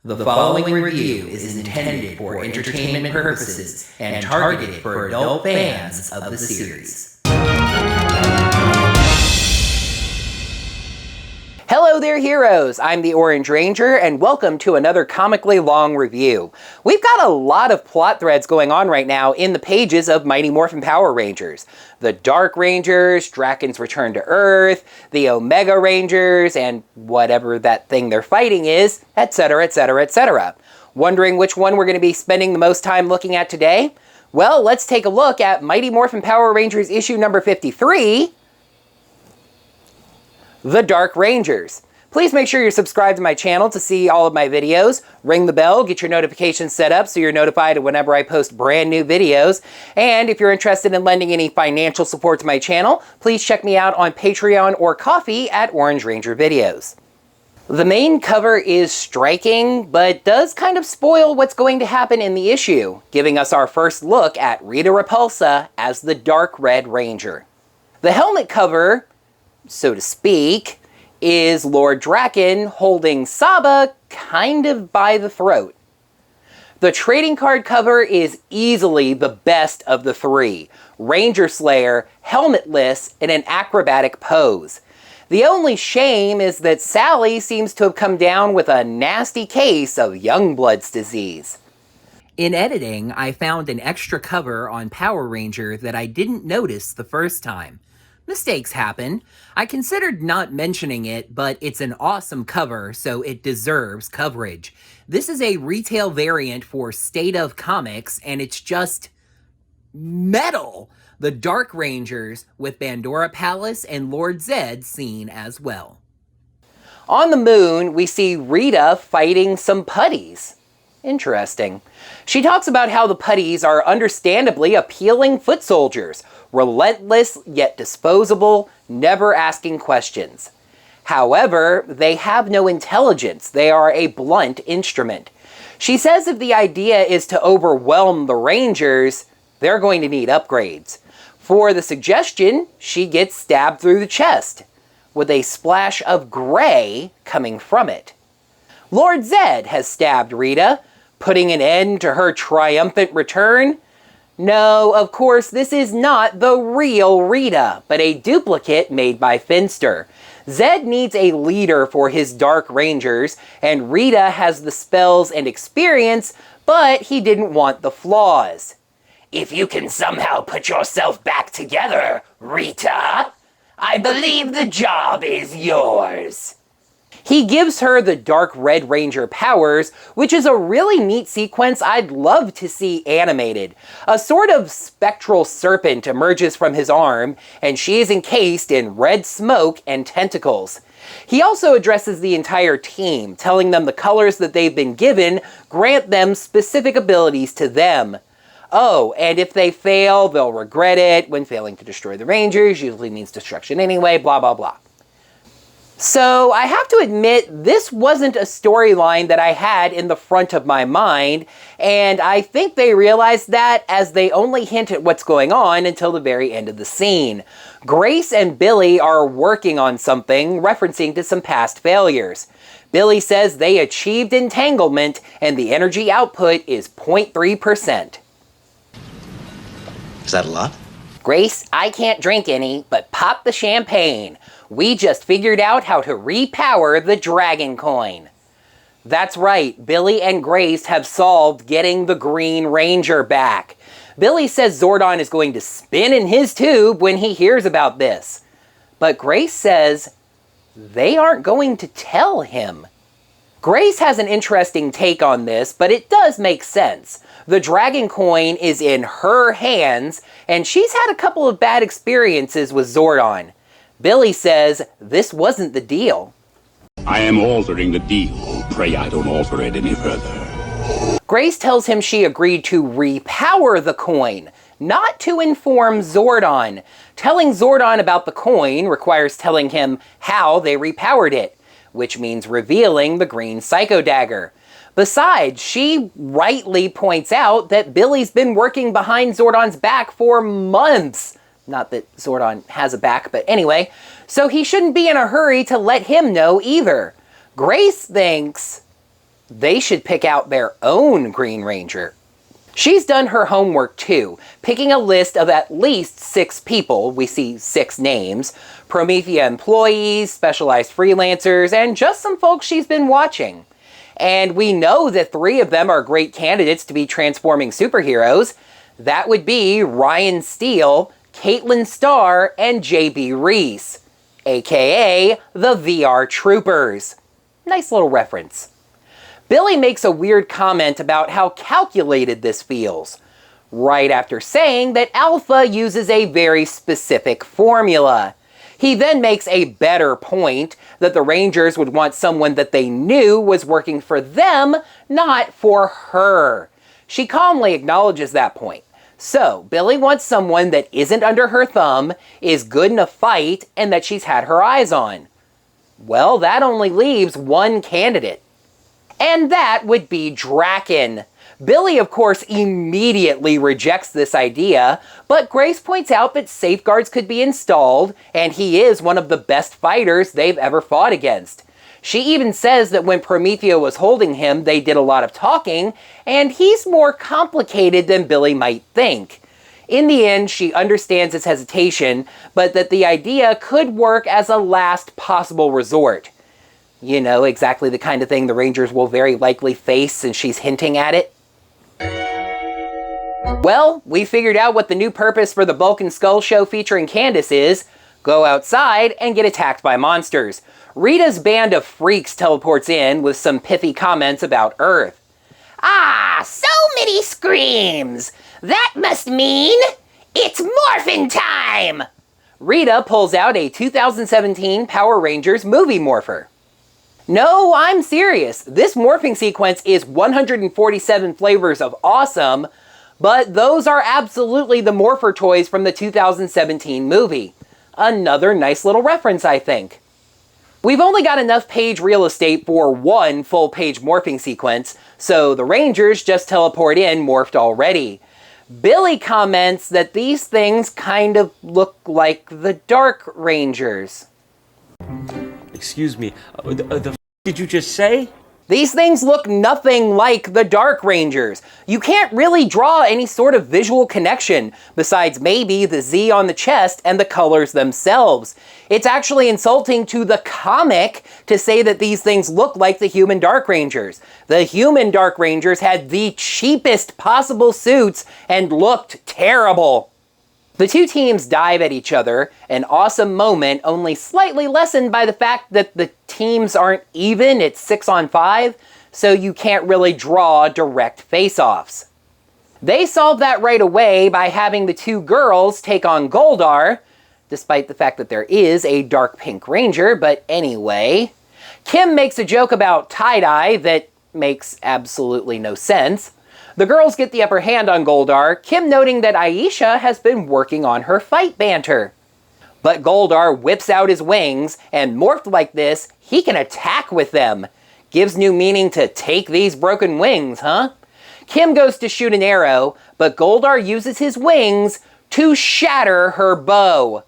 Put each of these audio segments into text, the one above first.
The following review is intended for entertainment purposes and targeted for adult fans of the series. Hello there, heroes! I'm the Orange Ranger, and welcome to another comically long review. We've got a lot of plot threads going on right now in the pages of Mighty Morphin Power Rangers. The Dark Rangers, Draken's Return to Earth, the Omega Rangers, and whatever that thing they're fighting is, etc., etc., etc. Wondering which one we're going to be spending the most time looking at today? Well, let's take a look at Mighty Morphin Power Rangers issue number 53, The Dark Rangers. Please make sure you're subscribed to my channel to see all of my videos. Ring the bell, get your notifications set up so you're notified whenever I post brand new videos. And if you're interested in lending any financial support to my channel, please check me out on Patreon or Ko-fi at Orange Ranger Videos. The main cover is striking, but does kind of spoil what's going to happen in the issue, giving us our first look at Rita Repulsa as the Dark Red Ranger. The helmet cover, so to speak, is Lord Draken holding Saba kind of by the throat. The trading card cover is easily the best of the three. Ranger Slayer, helmetless, in an acrobatic pose. The only shame is that Sally seems to have come down with a nasty case of Youngblood's disease. In editing, I found an extra cover on Power Ranger that I didn't notice the first time. Mistakes happen. I considered not mentioning it, but it's an awesome cover, so it deserves coverage. This is a retail variant for State of Comics, and it's just metal. The Dark Rangers with Bandora Palace and Lord Zed seen as well. On the moon, we see Rita fighting some putties. Interesting. She talks about how the putties are understandably appealing foot soldiers, relentless yet disposable, never asking questions. However, they have no intelligence. They are a blunt instrument. She says if the idea is to overwhelm the Rangers, they're going to need upgrades. For the suggestion, she gets stabbed through the chest, with a splash of gray coming from it. Lord Zed has stabbed Rita, putting an end to her triumphant return. No, of course, this is not the real Rita, but a duplicate made by Finster. Zed needs a leader for his Dark Rangers, and Rita has the spells and experience, but he didn't want the flaws. If you can somehow put yourself back together, Rita, I believe the job is yours. He gives her the Dark Red Ranger powers, which is a really neat sequence I'd love to see animated. A sort of spectral serpent emerges from his arm, and she is encased in red smoke and tentacles. He also addresses the entire team, telling them the colors that they've been given grant them specific abilities to them. Oh, and if they fail, they'll regret it. When failing to destroy the Rangers usually means destruction anyway, blah blah blah. So I have to admit, this wasn't a storyline that I had in the front of my mind, and I think they realized that as they only hint at what's going on until the very end of the scene. Grace and Billy are working on something, referencing to some past failures. Billy says they achieved entanglement, and the energy output is 0.3%. Is that a lot? Grace, I can't drink any, but pop the champagne. We just figured out how to repower the Dragon Coin. That's right, Billy and Grace have solved getting the Green Ranger back. Billy says Zordon is going to spin in his tube when he hears about this. But Grace says they aren't going to tell him. Grace has an interesting take on this, but it does make sense. The Dragon Coin is in her hands, and she's had a couple of bad experiences with Zordon. Billy says this wasn't the deal. I am altering the deal. Pray I don't alter it any further. Grace tells him she agreed to repower the coin, not to inform Zordon. Telling Zordon about the coin requires telling him how they repowered it, which means revealing the green Psycho Dagger. Besides, she rightly points out that Billy's been working behind Zordon's back for months. Not that Zordon has a back, but anyway. So he shouldn't be in a hurry to let him know either. Grace thinks they should pick out their own Green Ranger. She's done her homework too, picking a list of at least 6 people, we see 6 names, Promethea employees, specialized freelancers, and just some folks she's been watching. And we know that 3 of them are great candidates to be transforming superheroes. That would be Ryan Steele, Caitlin Starr, and J.B. Reese, aka the VR Troopers. Nice little reference. Billy makes a weird comment about how calculated this feels, right after saying that Alpha uses a very specific formula. He then makes a better point that the Rangers would want someone that they knew was working for them, not for her. She calmly acknowledges that point. So, Billy wants someone that isn't under her thumb, is good in a fight, and that she's had her eyes on. Well, that only leaves one candidate. And that would be Draken. Billy, of course, immediately rejects this idea, but Grace points out that safeguards could be installed, and he is one of the best fighters they've ever fought against. She even says that when Promethea was holding him, they did a lot of talking, and he's more complicated than Billy might think. In the end, she understands his hesitation, but that the idea could work as a last possible resort. You know, exactly the kind of thing the Rangers will very likely face, and she's hinting at it. Well, we figured out what the new purpose for the Bulk and Skull show featuring Candace is. Go outside and get attacked by monsters. Rita's band of freaks teleports in with some pithy comments about Earth. Ah, so many screams! That must mean it's morphin' time! Rita pulls out a 2017 Power Rangers movie morpher. No, I'm serious. This morphing sequence is 147 flavors of awesome, but those are absolutely the morpher toys from the 2017 movie. Another nice little reference, I think. We've only got enough page real estate for one full-page morphing sequence, so the Rangers just teleport in morphed already. Billy comments that these things kind of look like the Dark Rangers. Excuse me, the f did you just say? These things look nothing like the Dark Rangers. You can't really draw any sort of visual connection, besides maybe the Z on the chest and the colors themselves. It's actually insulting to the comic to say that these things look like the human Dark Rangers. The human Dark Rangers had the cheapest possible suits and looked terrible. The two teams dive at each other, an awesome moment only slightly lessened by the fact that the teams aren't even, it's 6-on-5, so you can't really draw direct face-offs. They solve that right away by having the two girls take on Goldar, despite the fact that there is a dark pink ranger, but anyway. Kim makes a joke about tie-dye that makes absolutely no sense. The girls get the upper hand on Goldar, Kim noting that Aisha has been working on her fight banter. But Goldar whips out his wings, and morphed like this, he can attack with them. Gives new meaning to take these broken wings, huh? Kim goes to shoot an arrow, but Goldar uses his wings to shatter her bow.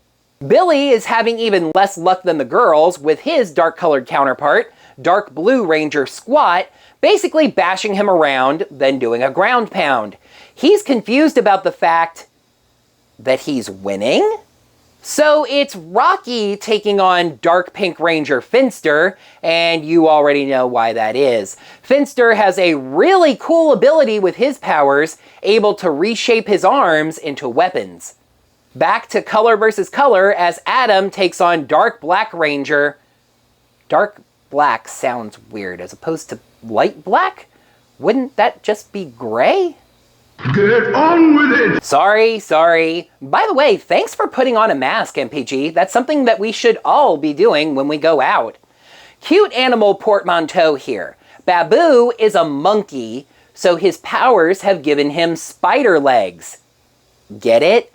Billy is having even less luck than the girls, with his dark-colored counterpart, Dark Blue Ranger Squat, basically bashing him around, then doing a ground pound. He's confused about the fact that he's winning? So it's Rocky taking on Dark Pink Ranger Finster, and you already know why that is. Finster has a really cool ability with his powers, able to reshape his arms into weapons. Back to color versus color as Adam takes on Dark Black Ranger. Dark Black sounds weird as opposed to light black? Wouldn't that just be gray? Get on with it! Sorry. By the way, thanks for putting on a mask, MPG. That's something that we should all be doing when we go out. Cute animal portmanteau here. Babu is a monkey, so his powers have given him spider legs. Get it?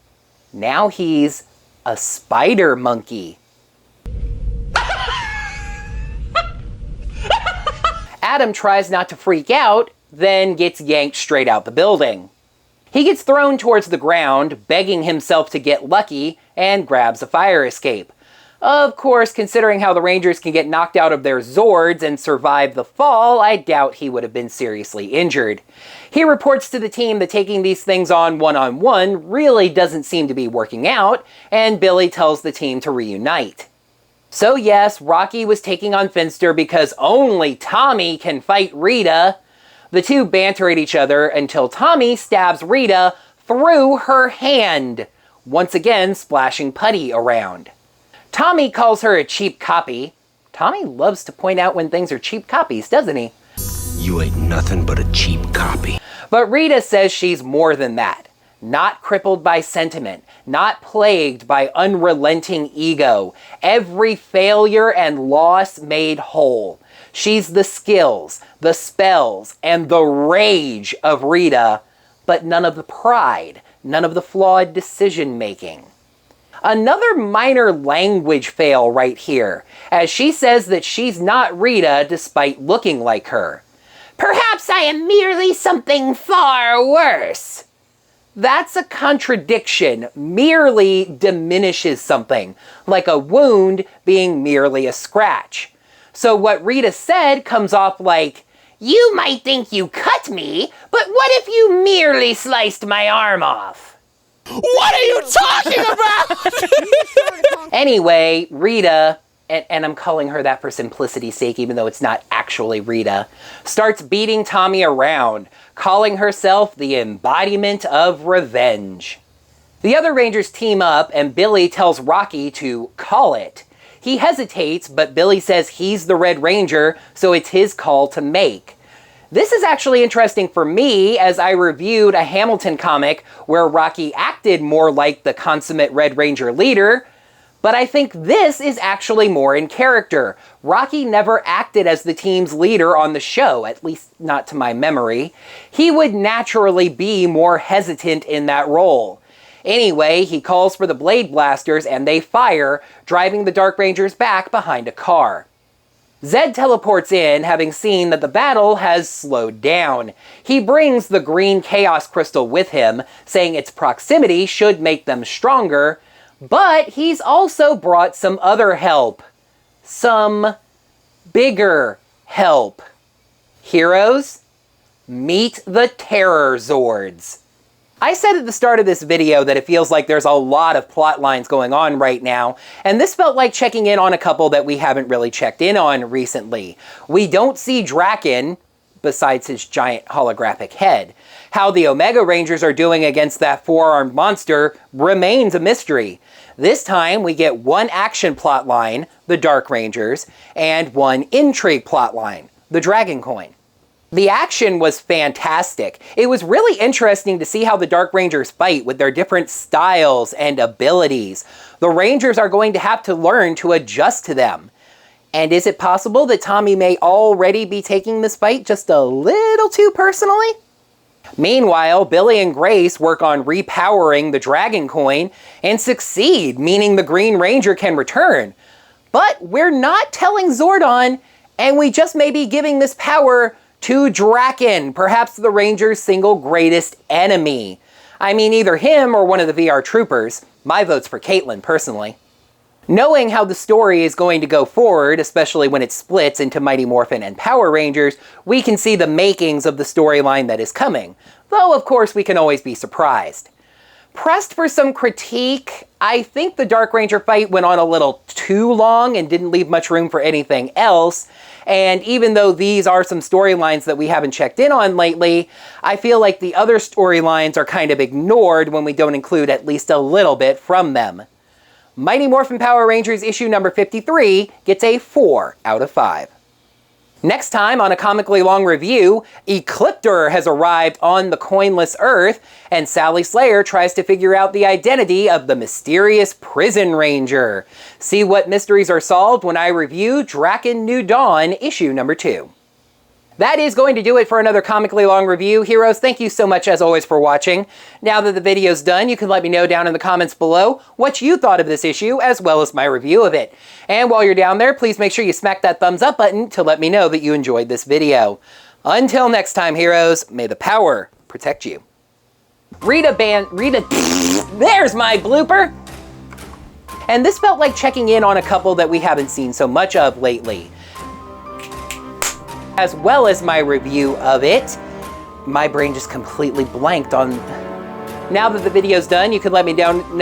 Now he's a spider monkey. Adam tries not to freak out, then gets yanked straight out the building. He gets thrown towards the ground, begging himself to get lucky, and grabs a fire escape. Of course, considering how the Rangers can get knocked out of their Zords and survive the fall, I doubt he would have been seriously injured. He reports to the team that taking these things on one-on-one really doesn't seem to be working out, and Billy tells the team to reunite. So yes, Rocky was taking on Finster because only Tommy can fight Rita. The two banter at each other until Tommy stabs Rita through her hand, once again splashing putty around. Tommy calls her a cheap copy. Tommy loves to point out when things are cheap copies, doesn't he? You ain't nothing but a cheap copy. But Rita says she's more than that. Not crippled by sentiment, not plagued by unrelenting ego. Every failure and loss made whole. She's the skills, the spells, and the rage of Rita, but none of the pride, none of the flawed decision-making. Another minor language fail right here, as she says that she's not Rita despite looking like her. Perhaps I am merely something far worse. That's a contradiction. Merely diminishes something, like a wound being merely a scratch. So what Rita said comes off like, You might think you cut me, but what if you merely sliced my arm off? What are you talking about? Anyway, Rita, and I'm calling her that for simplicity's sake, even though it's not actually Rita, starts beating Tommy around, calling herself the embodiment of revenge. The other Rangers team up, and Billy tells Rocky to call it. He hesitates, but Billy says he's the Red Ranger, so it's his call to make. This is actually interesting for me, as I reviewed a Hamilton comic where Rocky acted more like the consummate Red Ranger leader, but I think this is actually more in character. Rocky never acted as the team's leader on the show, at least not to my memory. He would naturally be more hesitant in that role. Anyway, he calls for the Blade Blasters and they fire, driving the Dark Rangers back behind a car. Zed teleports in, having seen that the battle has slowed down. He brings the green Chaos Crystal with him, saying its proximity should make them stronger, but he's also brought some other help. Some bigger help. Heroes, meet the Terror Zords. I said at the start of this video that it feels like there's a lot of plot lines going on right now, and this felt like checking in on a couple that we haven't really checked in on recently. We don't see Draken, besides his giant holographic head. How the Omega Rangers are doing against that four-armed monster remains a mystery. This time we get one action plot line, the Dark Rangers, and one intrigue plot line, the Dragon Coin. The action was fantastic. It was really interesting to see how the Dark Rangers fight with their different styles and abilities. The Rangers are going to have to learn to adjust to them. And is it possible that Tommy may already be taking this fight just a little too personally? Meanwhile, Billy and Grace work on repowering the Dragon Coin and succeed, meaning the Green Ranger can return. But we're not telling Zordon, and we just may be giving this power to Draken, perhaps the Rangers' single greatest enemy. I mean, either him or one of the VR troopers. My vote's for Caitlin, personally. Knowing how the story is going to go forward, especially when it splits into Mighty Morphin and Power Rangers, we can see the makings of the storyline that is coming. Though, of course, we can always be surprised. Pressed for some critique, I think the Dark Ranger fight went on a little too long and didn't leave much room for anything else. And even though these are some storylines that we haven't checked in on lately, I feel like the other storylines are kind of ignored when we don't include at least a little bit from them. Mighty Morphin Power Rangers issue number 53 gets a 4 out of 5. Next time on a comically long review, Ecliptor has arrived on the coinless Earth, and Sally Slayer tries to figure out the identity of the mysterious Prison Ranger. See what mysteries are solved when I review Draken New Dawn issue number 2. That is going to do it for another comically long review. Heroes, thank you so much as always for watching. Now that the video's done, you can let me know down in the comments below what you thought of this issue, as well as my review of it. And while you're down there, please make sure you smack that thumbs up button to let me know that you enjoyed this video. Until next time, heroes, may the power protect you. Rita, there's my blooper! and this felt like checking in on a couple that we haven't seen so much of lately. As well as my review of it, my brain just completely blanked on... Now that the video's done, you can let me down...